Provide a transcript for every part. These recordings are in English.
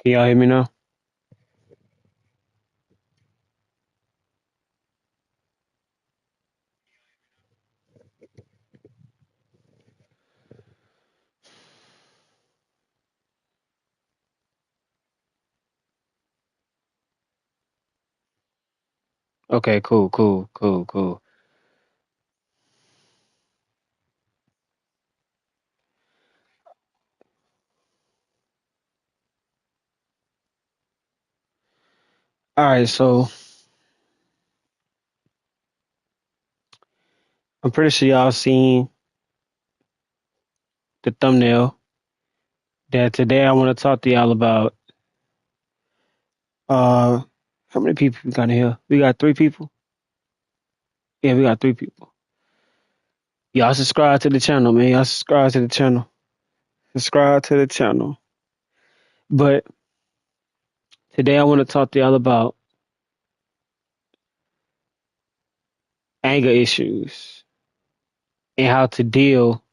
Can y'all hear me now? Okay, cool. All right, so I'm pretty sure y'all seen the thumbnail that today I want to talk to y'all about uh how many people we got in here? We got three people? Yeah, we got three people. Y'all subscribe to the channel, man. Y'all subscribe to the channel. Subscribe to the channel. But today I want to talk to y'all about anger issues and how to deal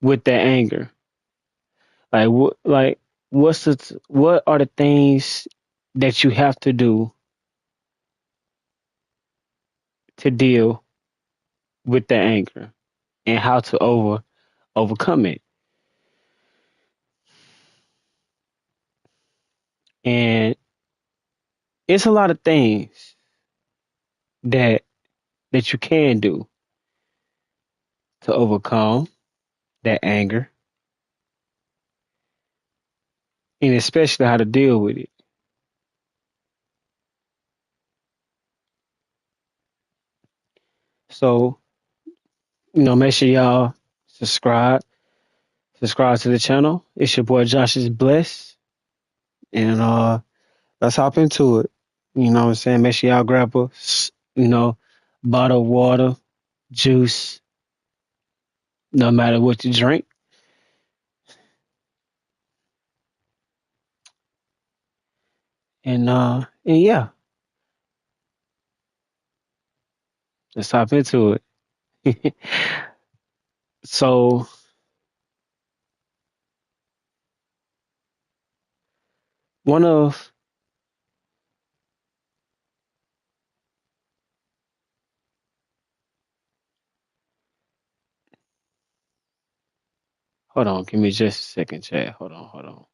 with that anger. Like what are the things that you have to do to deal with the anger and how to overcome it. And it's a lot of things that that you can do to overcome that anger and especially how to deal with it. So, make sure y'all subscribe. Subscribe to the channel. It's your boy Josh is blessed. And let's hop into it. You know what I'm saying? Make sure y'all grab you know, bottle of water, juice, no matter what you drink. And yeah, let's hop into it. So one of hold on, give me just a second, chat. Hold on.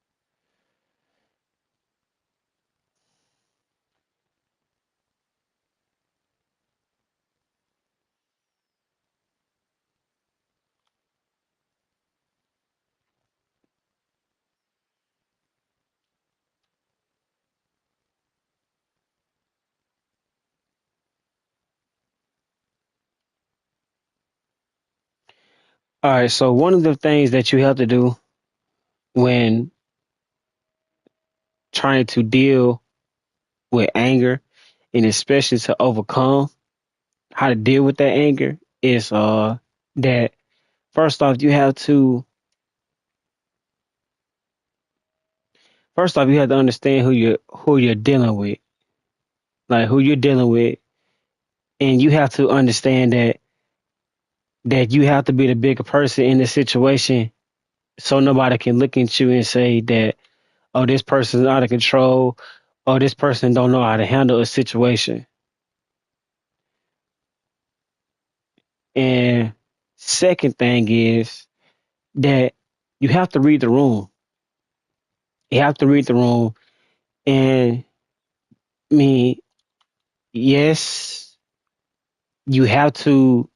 All right, so one of the things that you have to do when trying to deal with anger and especially to overcome how to deal with that anger is that first off you have to understand who you're dealing with. Like who you're dealing with, and you have to understand that you have to be the bigger person in the situation so nobody can look at you and say that, oh, this person's out of control, or this person don't know how to handle a situation. And second thing is that you have to read the room. You have to read the room. And I mean, yes, you have to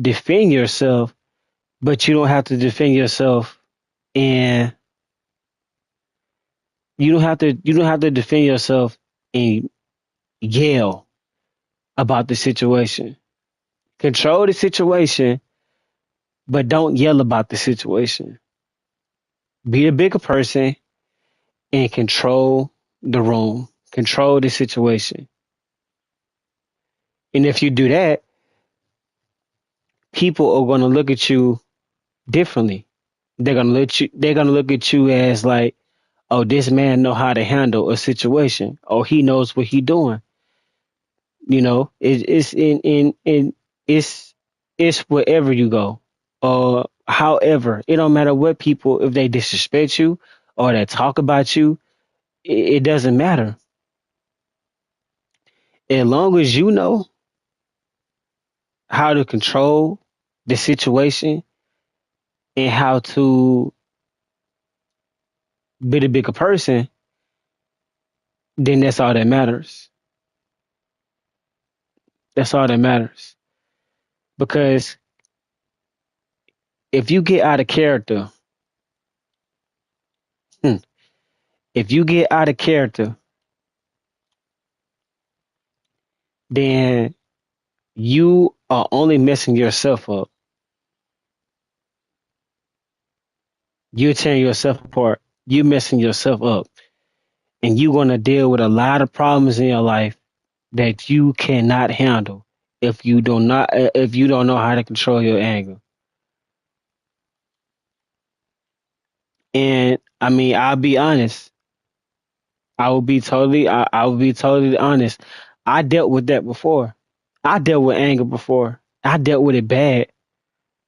defend yourself, but you don't have to defend yourself and you don't have to defend yourself and yell about the situation. Control the situation, but don't yell about the situation. Be a bigger person and control the room, control the situation. And if you do that, people are going to look at you differently. They're going to look at you as like, oh, this man know how to handle a situation, or he knows what he doing. It's it's wherever you go. However, it don't matter what people, if they disrespect you or they talk about you, it doesn't matter. As long as you know how to control the situation and how to be the bigger person, then that's all that matters. That's all that matters. Because if you get out of character, hmm, if you get out of character, then you are only messing yourself up. You're tearing yourself apart. You're messing yourself up. And you're going to deal with a lot of problems in your life that you cannot handle if you don't know how to control your anger. And I mean, I'll be honest. I will be totally honest. I dealt with that before. I dealt with anger before. I dealt with it bad.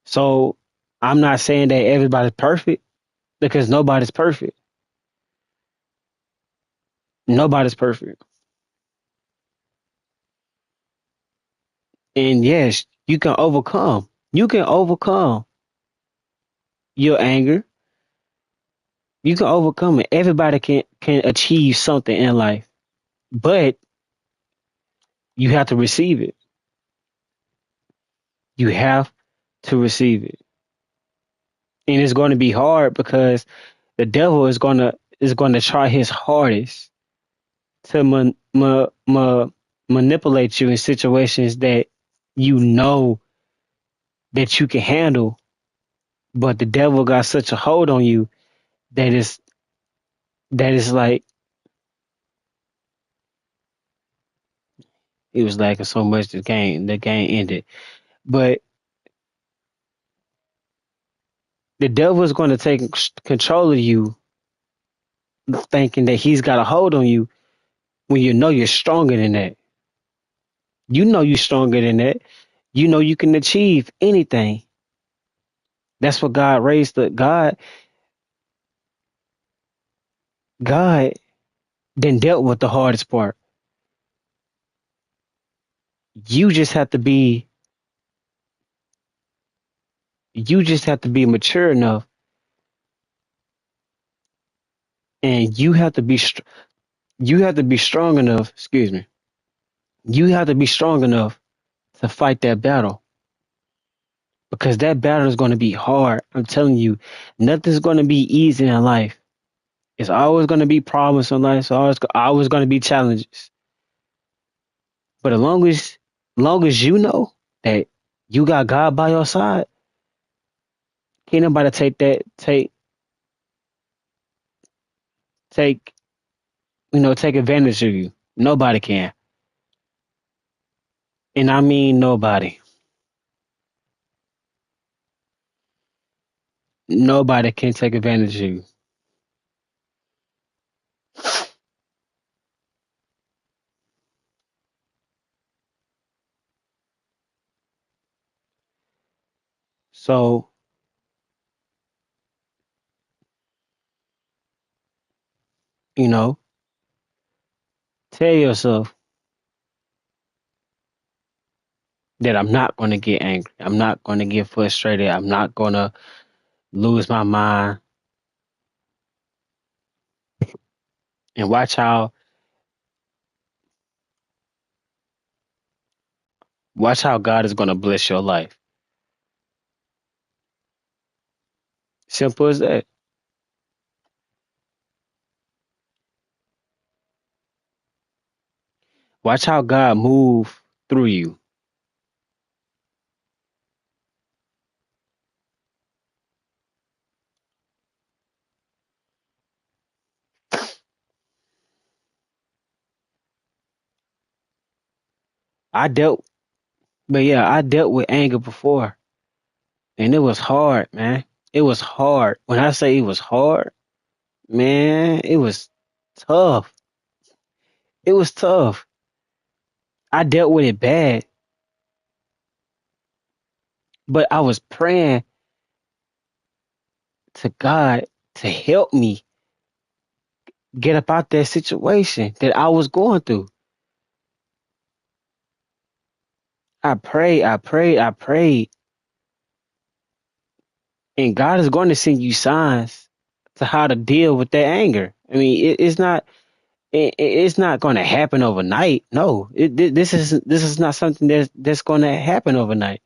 So I'm not saying that everybody's perfect because nobody's perfect. Nobody's perfect. And yes, you can overcome. You can overcome your anger. You can overcome it. Everybody can achieve something in life, but you have to receive it. You have to receive it. And it's going to be hard because the devil is going to try his hardest to manipulate you in situations that you know that you can handle, but the devil got such a hold on you that is like it was lacking so much the game ended. But the devil is going to take control of you, thinking that he's got a hold on you when you know you're stronger than that. You know you're stronger than that. You know you can achieve anything. That's what God raised the God then dealt with the hardest part. You just have to be you just have to be mature enough, and you have to be strong enough, excuse me. You have to be strong enough to fight that battle because that battle is going to be hard. I'm telling you, nothing's going to be easy in life. It's always going to be problems in life. It's always going to be challenges. But long as you know that you got God by your side, can't nobody take take advantage of you. Nobody can. And I mean nobody. Nobody can take advantage of you. So, you know, tell yourself that I'm not going to get angry. I'm not going to get frustrated. I'm not going to lose my mind. And watch how God is going to bless your life. Simple as that. Watch how God move through you. I dealt, but yeah, I dealt with anger before, and it was hard, man. It was hard. When I say it was hard, man, it was tough. It was tough. I dealt with it bad, but I was praying. to God to help me get up out that situation that I was going through. I prayed, I prayed, I prayed, and God is going to send you signs to how to deal with that anger. I mean, it's not going to happen overnight. No, this is not something that's going to happen overnight.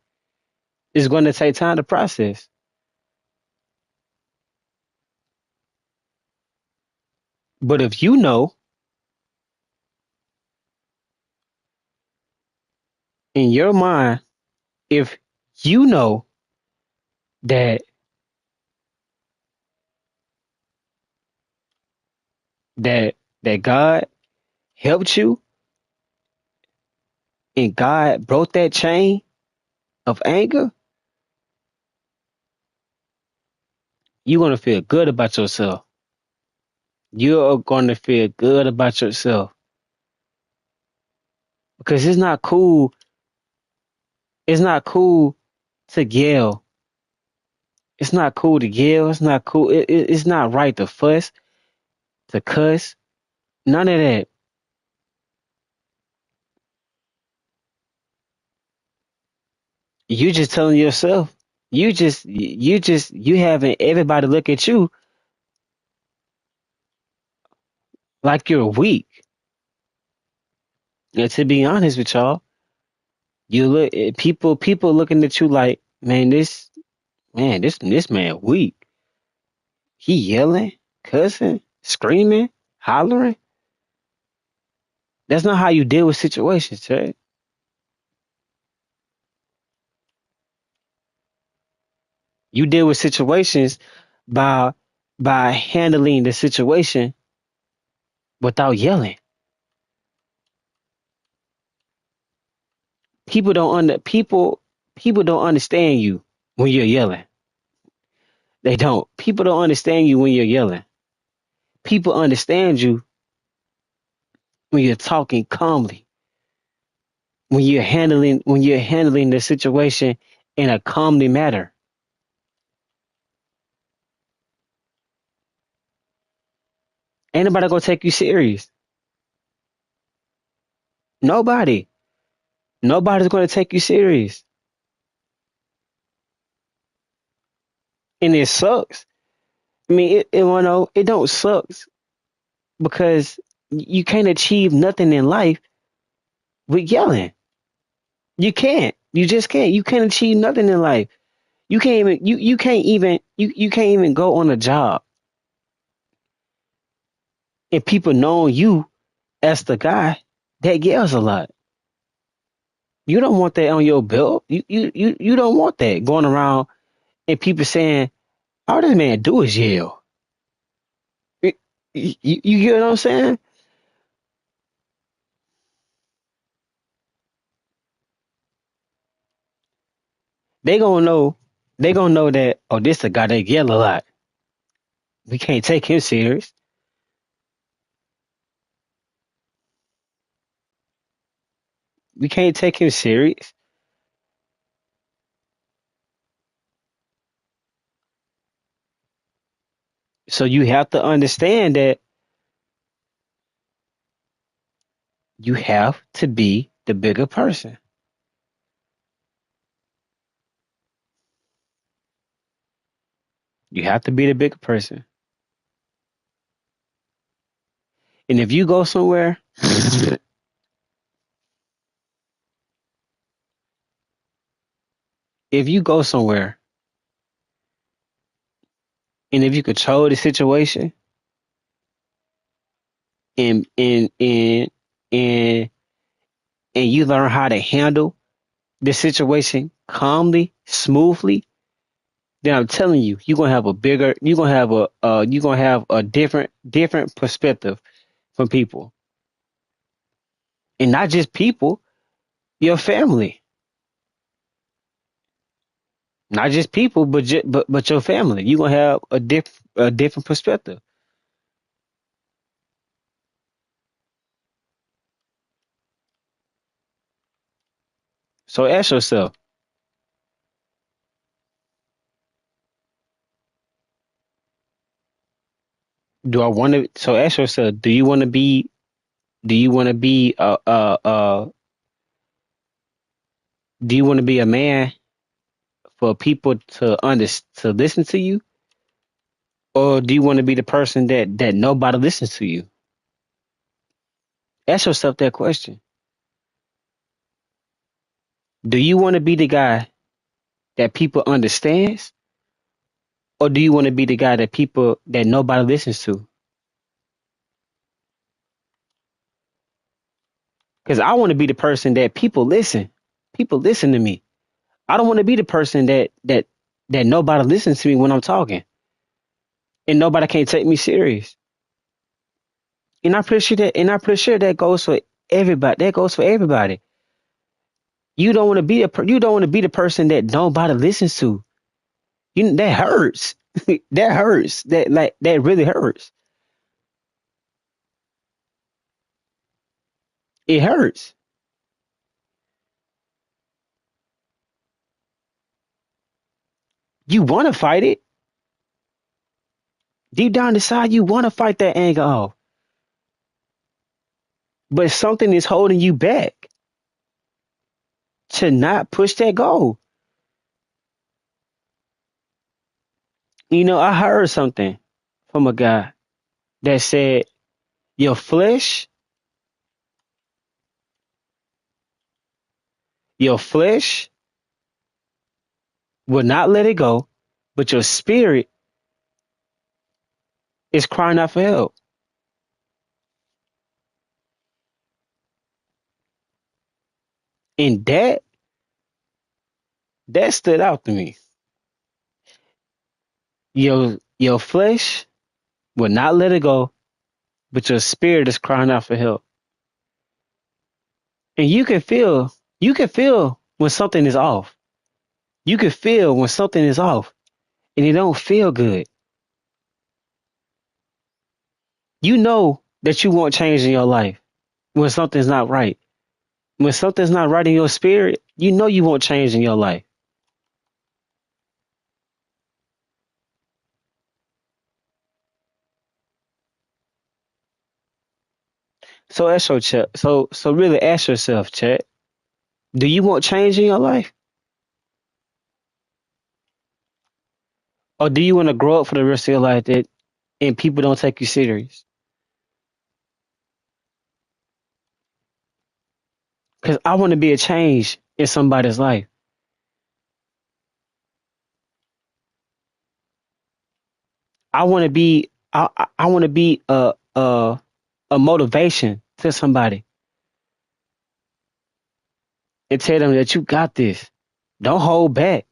It's going to take time to process. But if you know in your mind, if you know that that that God helped you and God broke that chain of anger, you're gonna feel good about yourself. You're gonna feel good about yourself because it's not cool. It's not cool to yell. It's not cool to yell. It's not cool. It's not right to fuss, to cuss. None of that. You just telling yourself. You having everybody look at you like you're weak. And to be honest with y'all, you look people looking at you like, this man weak. He yelling, cussing, screaming, hollering. That's not how you deal with situations, right? You deal with situations by handling the situation without yelling. People don't understand you when you're yelling. They don't. People don't understand you when you're yelling. People understand you when you're talking calmly, when you're handling the situation in a calmly manner. Ain't nobody gonna take you serious. Nobody. Nobody's gonna take you serious. And it sucks. I mean, it don't sucks because you can't achieve nothing in life with yelling. You can't. You just can't. You can't achieve nothing in life. You can't even go on a job and people know you as the guy that yells a lot. You don't want that on your belt. You don't want that going around and people saying, all this man do is yell. You get what I'm saying? They gonna know they gonna know that, oh, this a guy that yell a lot. We can't take him serious. We can't take him serious. So you have to understand that you have to be the bigger person. You have to be the bigger person. And if you go somewhere, if you go somewhere and if you control the situation and and and you learn how to handle the situation calmly, smoothly, then I'm telling you, you're gonna have a different perspective from people. And not just people, your family. Not just people, but your family. You're gonna have a different perspective. So ask yourself, Do I want to? So ask yourself, do you want to be? Do you want to be do you want to be a man for people to listen to you, or do you want to be the person that nobody listens to you? Ask yourself that question. Do you want to be the guy that people understands, or do you want to be the guy that nobody listens to? Because I want to be the person that people listen. People listen to me. I don't want to be the person that nobody listens to me when I'm talking, and nobody can't take me serious. I'm pretty sure that goes for everybody. That goes for everybody. You don't want to be the person that nobody listens to. That hurts. That hurts. That really hurts. It hurts. You want to fight it. Deep down inside, you want to fight that anger off, but something is holding you back to not push that goal. I heard something from a guy that said your flesh, your flesh will not let it go, but your spirit is crying out for help. And that stood out to me. Your flesh will not let it go, but your spirit is crying out for help. And you can feel when something is off. You can feel when something is off and it don't feel good. You know that you want change in your life when something's not right. When something's not right in your spirit, you know you want change in your life. So really ask yourself, Chet, do you want change in your life? Or do you want to grow up for the rest of your life and people don't take you serious? Because I want to be a change in somebody's life. I want to be a motivation to somebody and tell them that you got this. Don't hold back.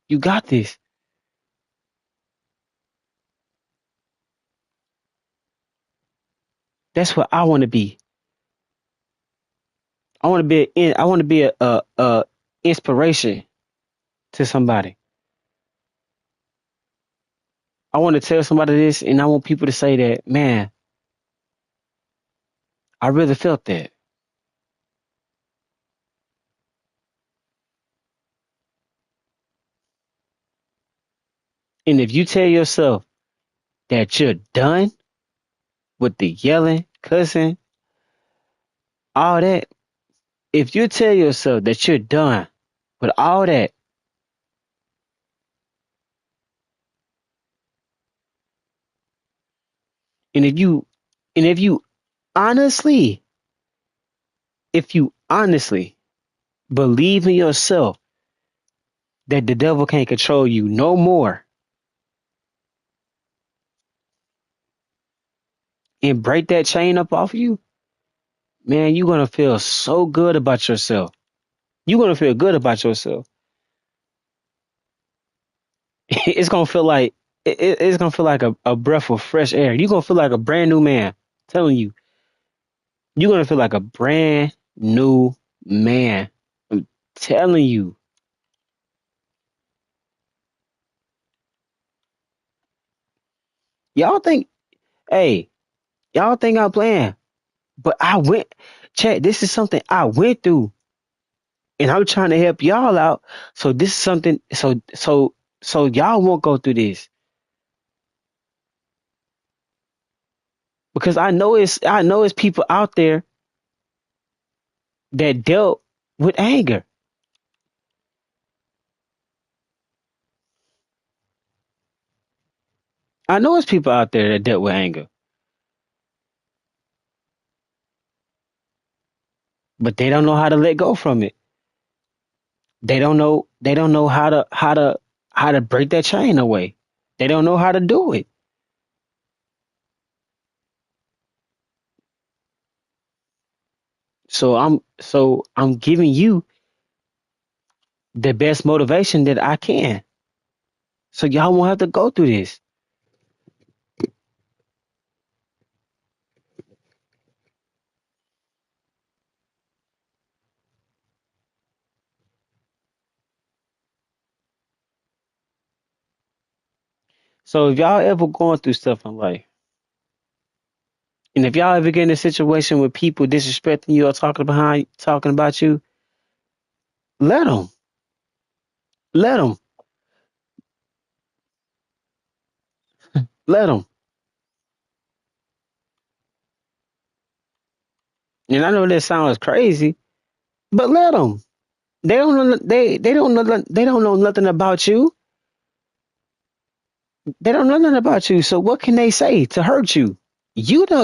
You got this. That's what I want to be. I want to be a inspiration to somebody. I want to tell somebody this, and I want people to say that, man, I really felt that. And if you tell yourself that you're done with the yelling, cussing, all that, if you tell yourself that you're done with all that, and if you honestly, if you honestly believe in yourself that the devil can't control you no more and break that chain up off you, man, you're gonna feel so good about yourself. You're gonna feel good about yourself. It's gonna feel like it's gonna feel like a breath of fresh air. You're gonna feel like a brand new man. I'm telling you, you're gonna feel like a brand new man. I'm telling you. Y'all think, hey, y'all think I'm playing, but I went. Chat. This is something I went through, and I'm trying to help y'all out. So this is something. So y'all won't go through this. because I know it's people out there that dealt with anger. I know it's people out there that dealt with anger, but they don't know how to let go from it. They don't know how to break that chain away. They don't know how to do it. So I'm giving you the best motivation that I can. So y'all won't have to go through this. So if y'all ever going through stuff in life, and if y'all ever get in a situation with people disrespecting you or talking about you, let them, let them, let them. And I know that sounds crazy, but let them. They don't know nothing about you. They don't know nothing about you. So what can they say to hurt you? You know,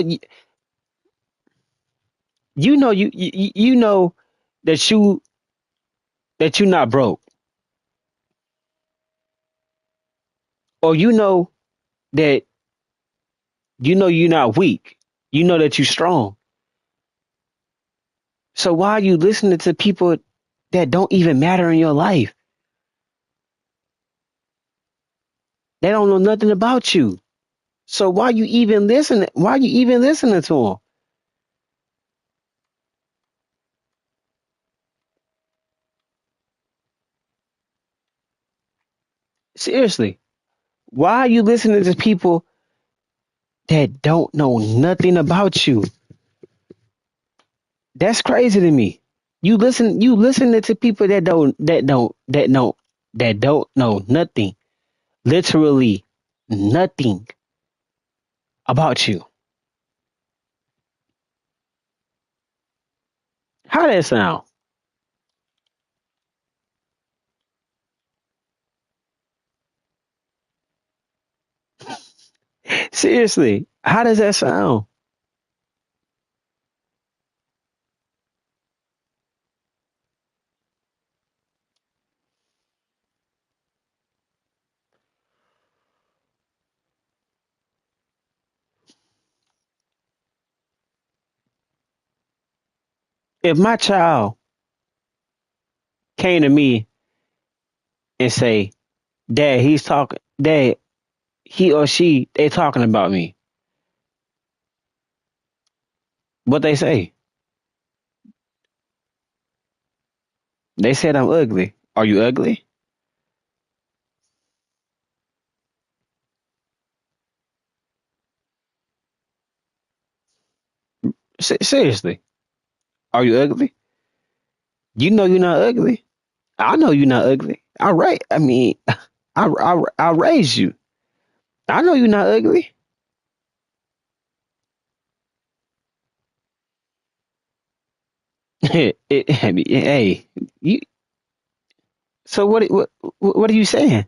you know that you're not broke, or that you're not weak. You know that you're strong. So why are you listening to people that don't even matter in your life? They don't know nothing about you. So why you even listening? Why you even listening to them? Seriously, why are you listening to people that don't know nothing about you? That's crazy to me. You listening to people that don't know nothing, literally nothing about you. How that sound? Seriously, how does that sound? If my child came to me and say, "Dad, Dad, he or she, they talking about me," what they say? They said I'm ugly. Are you ugly? Seriously, are you ugly? You know you're not ugly. I know you're not ugly. All right. I mean, I raised you. I know you're not ugly. I mean, hey, you. So what are you saying?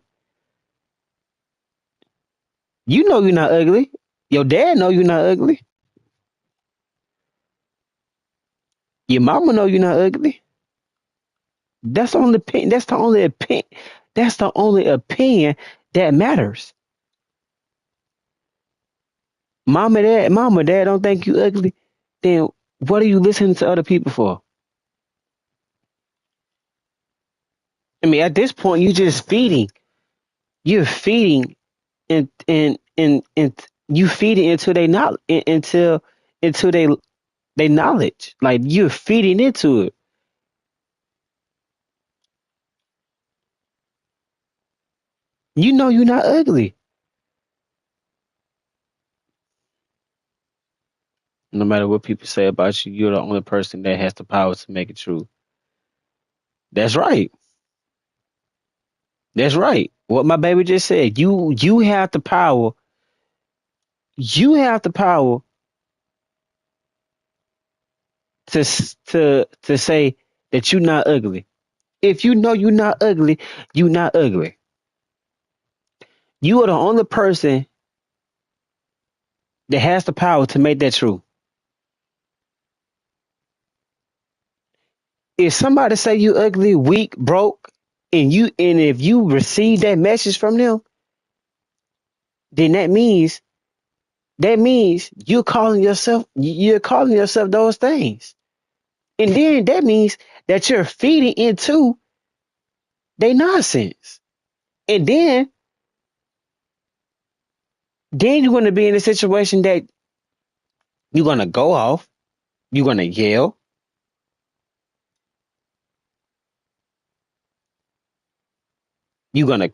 You know you're not ugly. Your dad know you're not ugly. Your mama know you're not ugly. That's the only opinion. That's the only opinion. That's the only opinion that matters. Mama, dad don't think you ugly. Then what are you listening to other people for? I mean, at this point, you just feeding. You're feeding and you feed it into they knowledge into they knowledge. Like you're feeding into it. You know you're not ugly. No matter what people say about you, you're the only person that has the power to make it true. That's right. That's right. What my baby just said. You have the power. You have the power to say that you're not ugly. If you know you're not ugly, you're not ugly. You are the only person that has the power to make that true. If somebody say you ugly, weak, broke, and if you receive that message from them, then that means you're calling yourself those things. And then that means that you're feeding into their nonsense. And then you're gonna be in a situation that you're gonna go off, you're gonna yell, you're gonna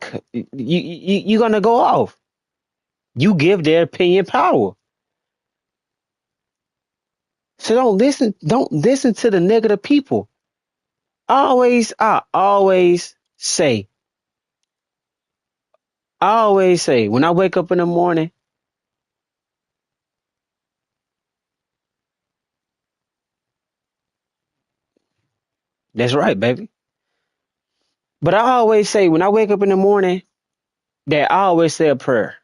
go off. You give their opinion power. So don't listen to the negative people. I always say, when I wake up in the morning, that's right, baby. But I always say when I wake up in the morning that I always say a prayer.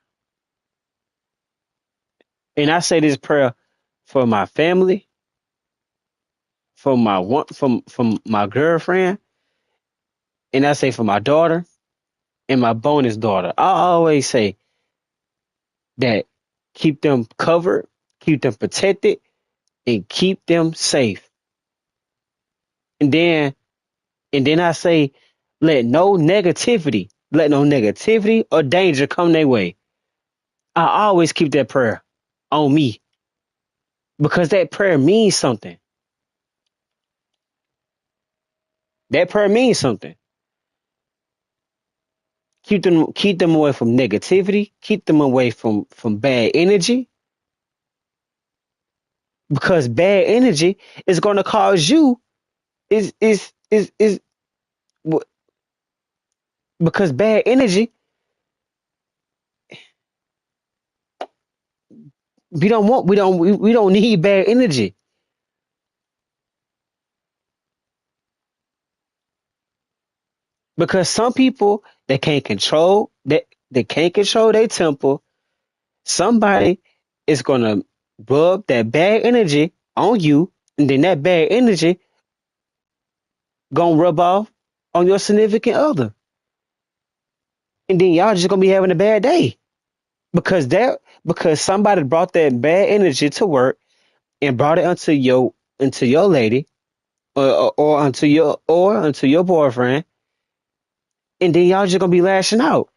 And I say this prayer for my family, for my one from my girlfriend, and I say for my daughter and my bonus daughter. I always say that keep them covered, keep them protected, and keep them safe. And then I say let no negativity or danger come their way. I always keep that prayer on me because that prayer means something. That prayer means something. Keep them away from negativity, keep them away from bad energy because bad energy is going to cause you is because bad energy we don't need bad energy because some people they can't control their temper. Somebody is going to rub that bad energy on you, and then that bad energy going to rub off on your significant other, and then y'all just going to be having a bad day because somebody brought that bad energy to work and brought it onto your lady or onto your boyfriend, and then y'all just gonna be lashing out.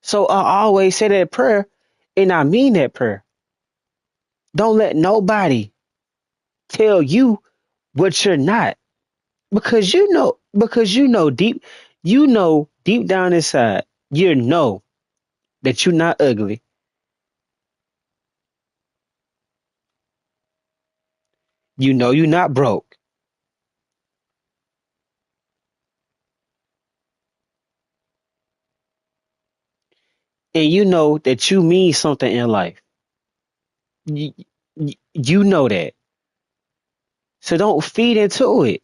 So I always say that prayer, and I mean that prayer. Don't let nobody tell you what you're not, because you know deep down inside, you know that you're not ugly. You know you're not broke, and you know that you mean something in life. You know that, so don't feed into it.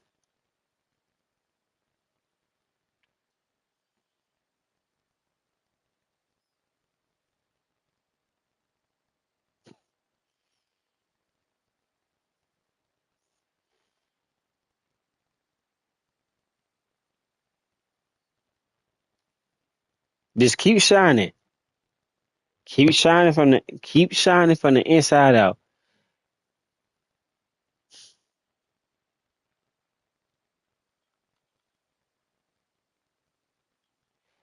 Just keep shining from the inside out.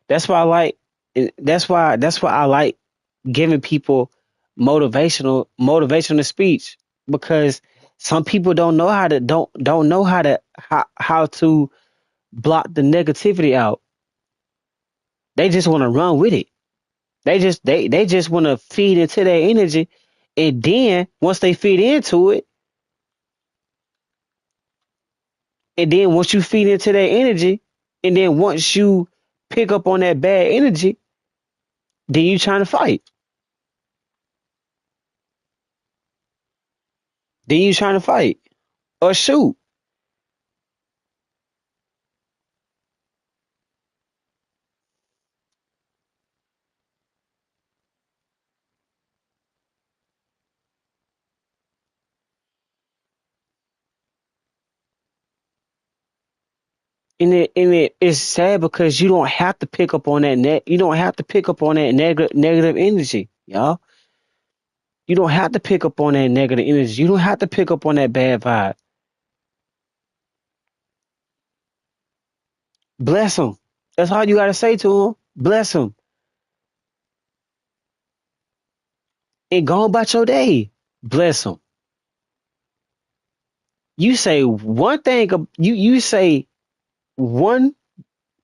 That's why I like. That's why I like giving people motivational speech because some people don't know how to block the negativity out. They just want to run with it. They just want to feed into their energy, and then once they feed into it, and then once you feed into their energy, and then once you pick up on that bad energy, then you trying to fight. Then you trying to fight or shoot. It's sad because you don't have to pick up on that you don't have to pick up on that negative energy, y'all. You don't have to pick up on that negative energy. You don't have to pick up on that bad vibe. Bless them. That's all you gotta say to them. Bless them and go about your day. Bless them. You say one thing. You say one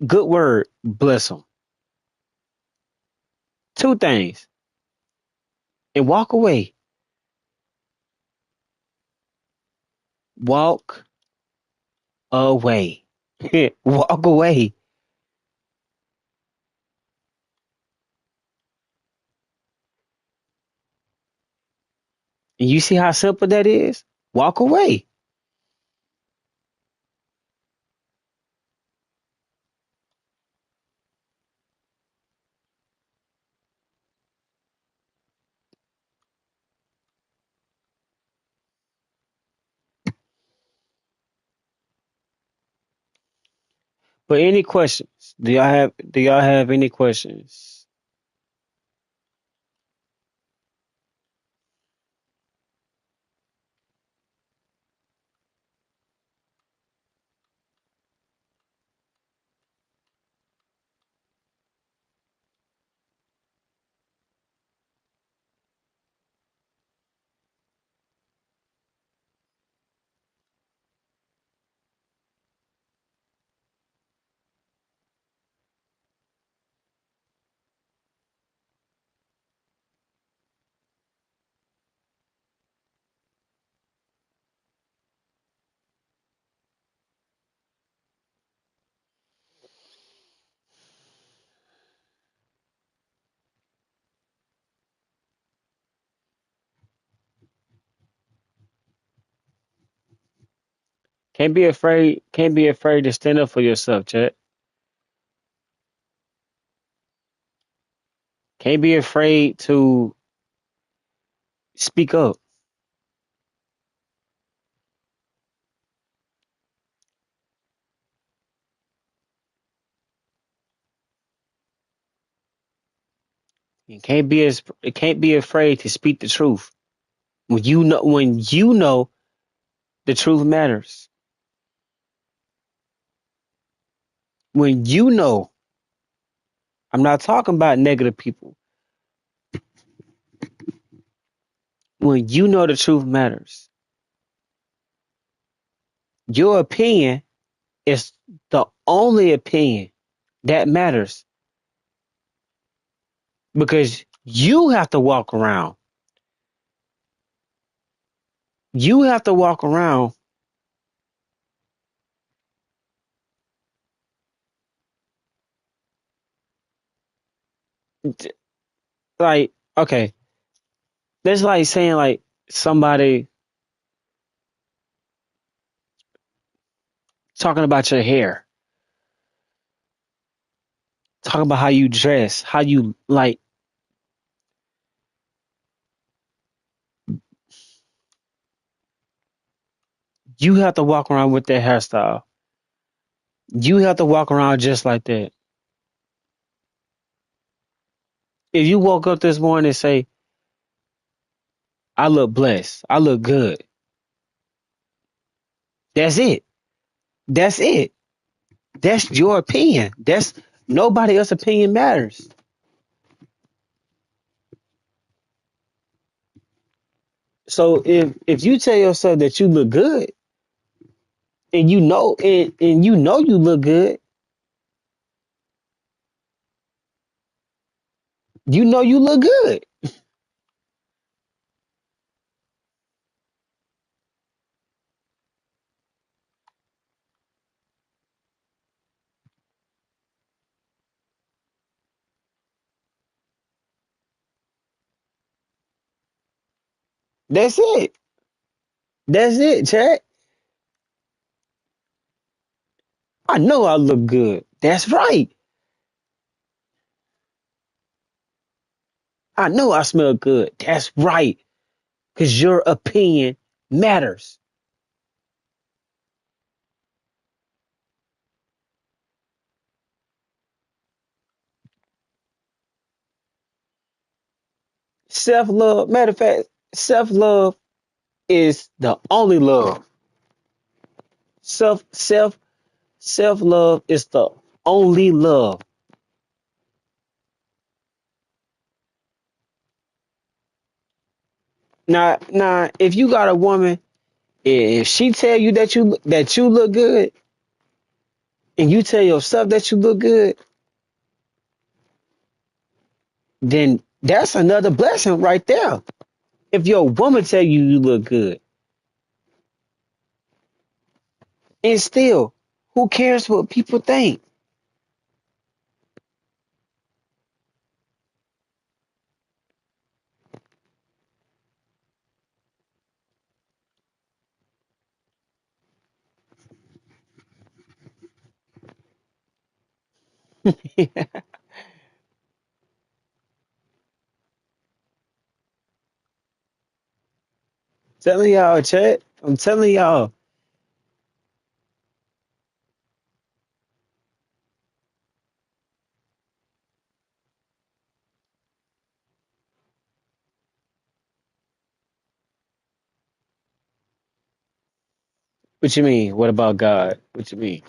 good word. Bless them. Two things and walk away. Walk away. Walk away. And you see how simple that is? Walk away. But any questions? Do y'all have any questions? Can't be afraid to stand up for yourself, Chet. Can't be afraid to speak up. It can't be afraid to speak the truth. When you know the truth matters. When you know, I'm not talking about negative people. When you know the truth matters. Your opinion is the only opinion that matters because you have to walk around. You have to walk around like, okay, that's like saying like somebody talking about your hair, talking about how you dress, how you like, you have to walk around with that hairstyle. You have to walk around just like that. If you woke up this morning and say, I look blessed, I look good, that's it. That's it. That's your opinion. That's nobody else's opinion matters. So if you tell yourself that you look good and you know you look good, you know you look good. That's it. That's it, Chad. I know I look good. That's right. I know I smell good. That's right. Because your opinion matters. Self love, matter of fact, self love is the only love. Self, self, self love is the only love. Now, if you got a woman, if she tell you that you look good, and you tell yourself that you look good, then that's another blessing right there. If your woman tell you you look good, and still, who cares what people think? Telling y'all, Chet. I'm telling y'all. What you mean? What about God? What you mean?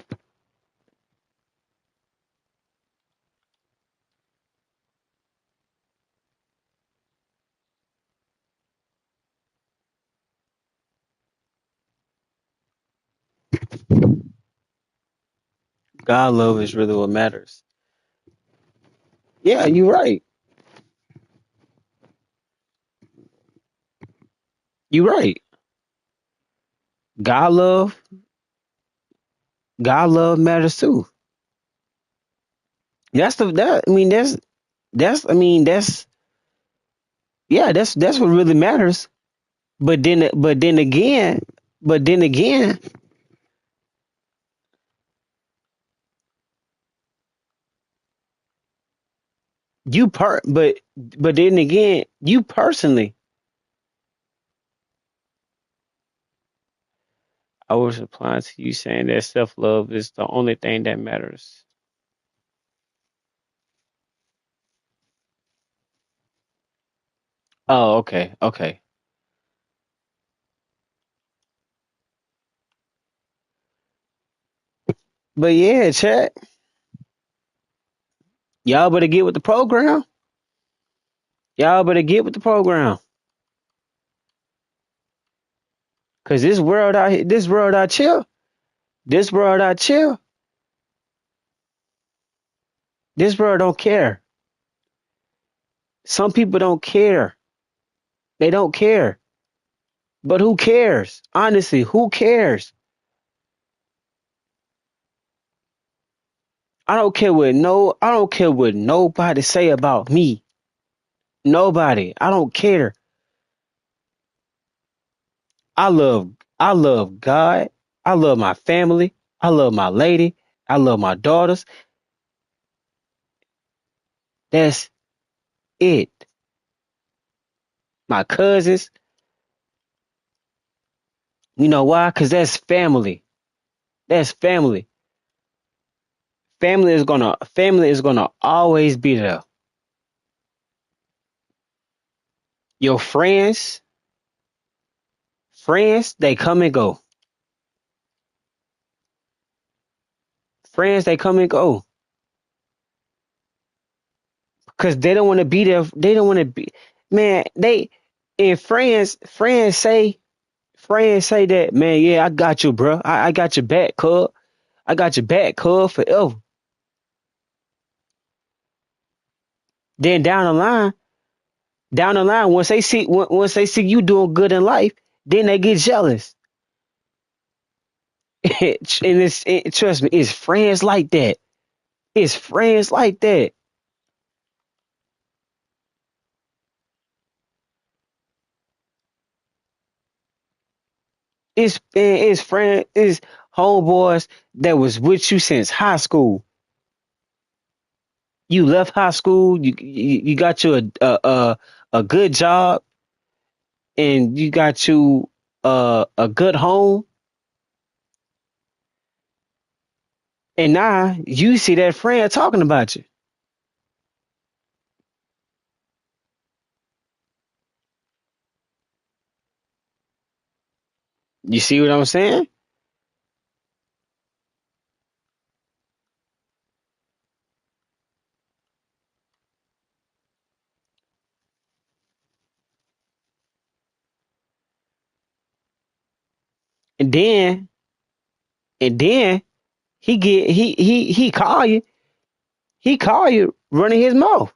God love is really what matters. Yeah, you're right. You're right. God love, God love matters too. That's the that. I mean, that's. I mean, that's yeah. That's what really matters. But then again, but then again, you personally, I was replying to you saying that self love is the only thing that matters. Oh, okay, okay. But yeah, chat, y'all better get with the program. Y'all better get with the program. Cause this world out here, this world out chill, this world out chill, this world don't care. Some people don't care. They don't care. But who cares? Honestly, who cares? I don't care what nobody say about me. Nobody. I don't care. I love God. I love my family. I love my lady. I love my daughters. That's it. My cousins. You know why? Cause that's family. That's family. Family is gonna always be there. Your friends, they come and go. Friends, they come and go. Cause they don't want to be there. They don't want to be. Man, they and friends say that, man. Yeah, I got you, bro. I got your back, cuz. I got your back, cuz, forever. Then down the line, once they see you doing good in life, then they get jealous. And trust me, it's friends like that. It's friends like that. It's friend, it's homeboys that was with you since high school. You left high school, you got you a good job, and you got you a good home, and now you see that friend talking about you. You see what I'm saying? And then and then he call you. He call you running his mouth.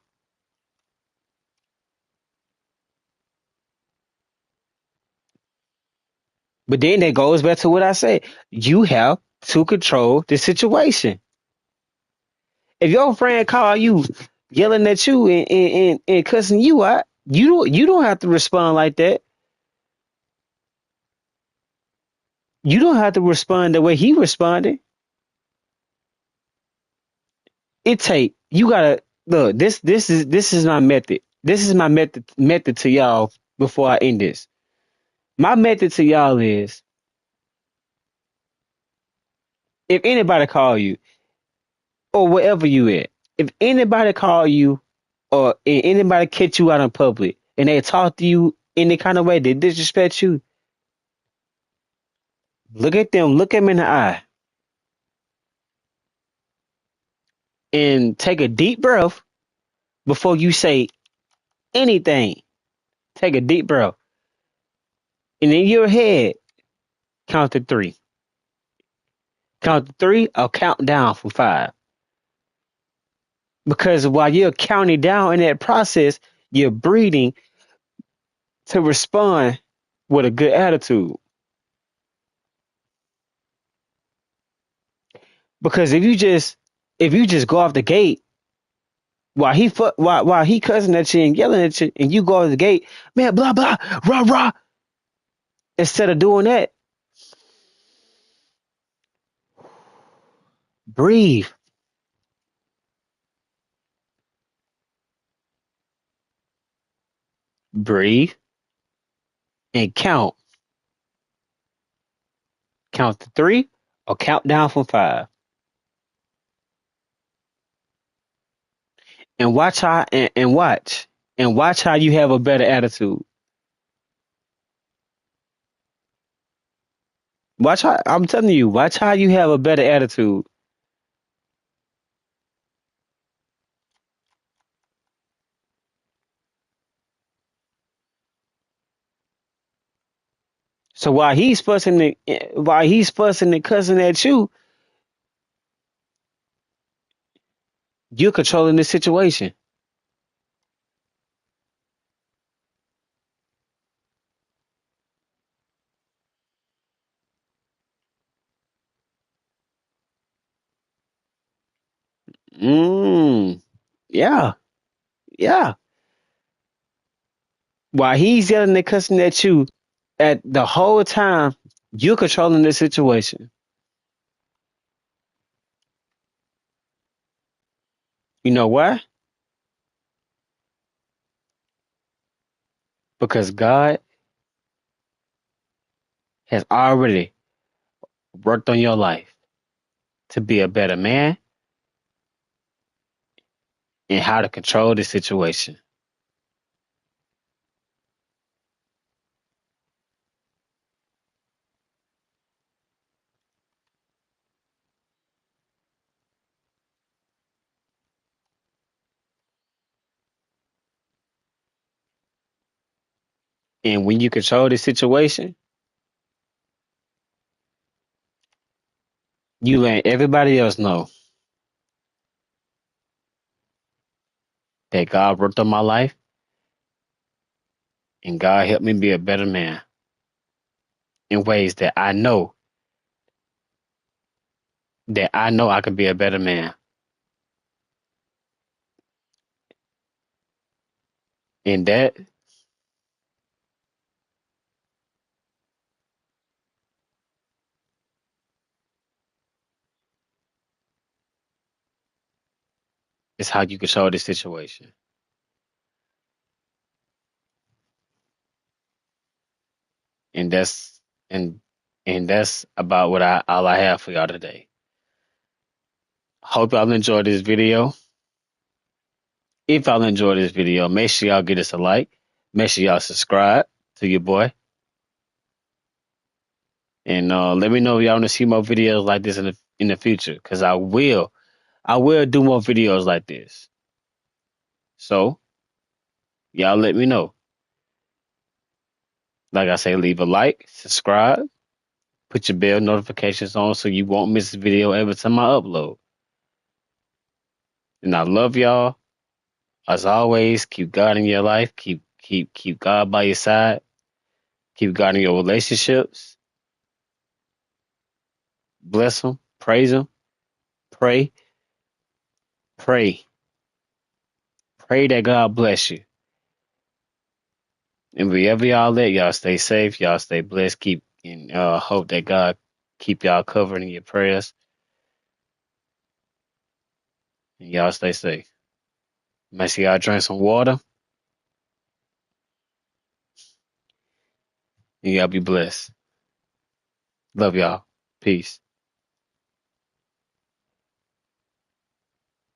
But then that goes back to what I said. You have to control the situation. If your friend call you yelling at you and cussing you out, you don't have to respond like that. You don't have to respond the way he responded. It take you gotta look. This is my method. This is my method to y'all before I end this. My method to y'all is if anybody call you or wherever you at, if anybody call you or anybody catch you out in public and they talk to you any kind of way, they disrespect you, look at them, look them in the eye, and take a deep breath before you say anything. Take a deep breath, and in your head, count to three. Count to three or count down from five. Because while you're counting down in that process, you're breathing to respond with a good attitude. Because if you just go off the gate while he cussing at you and yelling at you, and you go off the gate, man, blah blah, rah rah. Instead of doing that, breathe, breathe, and count to three or count down from five, and watch how and watch how you have a better attitude. Watch how I'm telling you, watch how you have a better attitude. So while he's fussing and cussing at you, you're controlling the situation. Mm, yeah, yeah. While he's yelling and cussing at you, at the whole time, you're controlling the situation. You know why? Because God has already worked on your life to be a better man and how to control the situation. And when you control the situation, you let everybody else know that God worked on my life and God helped me be a better man in ways that I know I can be a better man. And that It's how you control the situation. And and that's about what I all I have for y'all today. Hope y'all enjoyed this video. If y'all enjoyed this video, make sure y'all get us a like. Make sure y'all subscribe to your boy. And let me know if y'all want to see more videos like this in the future. Cause I will do more videos like this. So y'all let me know. Like I say, leave a like, subscribe, put your bell notifications on so you won't miss a video every time I upload. And I love y'all. As always, keep God in your life. Keep God by your side. Keep God in your relationships. Bless him. Praise him. Pray. Pray. Pray that God bless you. And wherever y'all at, y'all stay safe. Y'all stay blessed. Keep and hope that God keep y'all covered in your prayers. And y'all stay safe. Make sure y'all drink some water. And y'all be blessed. Love y'all. Peace.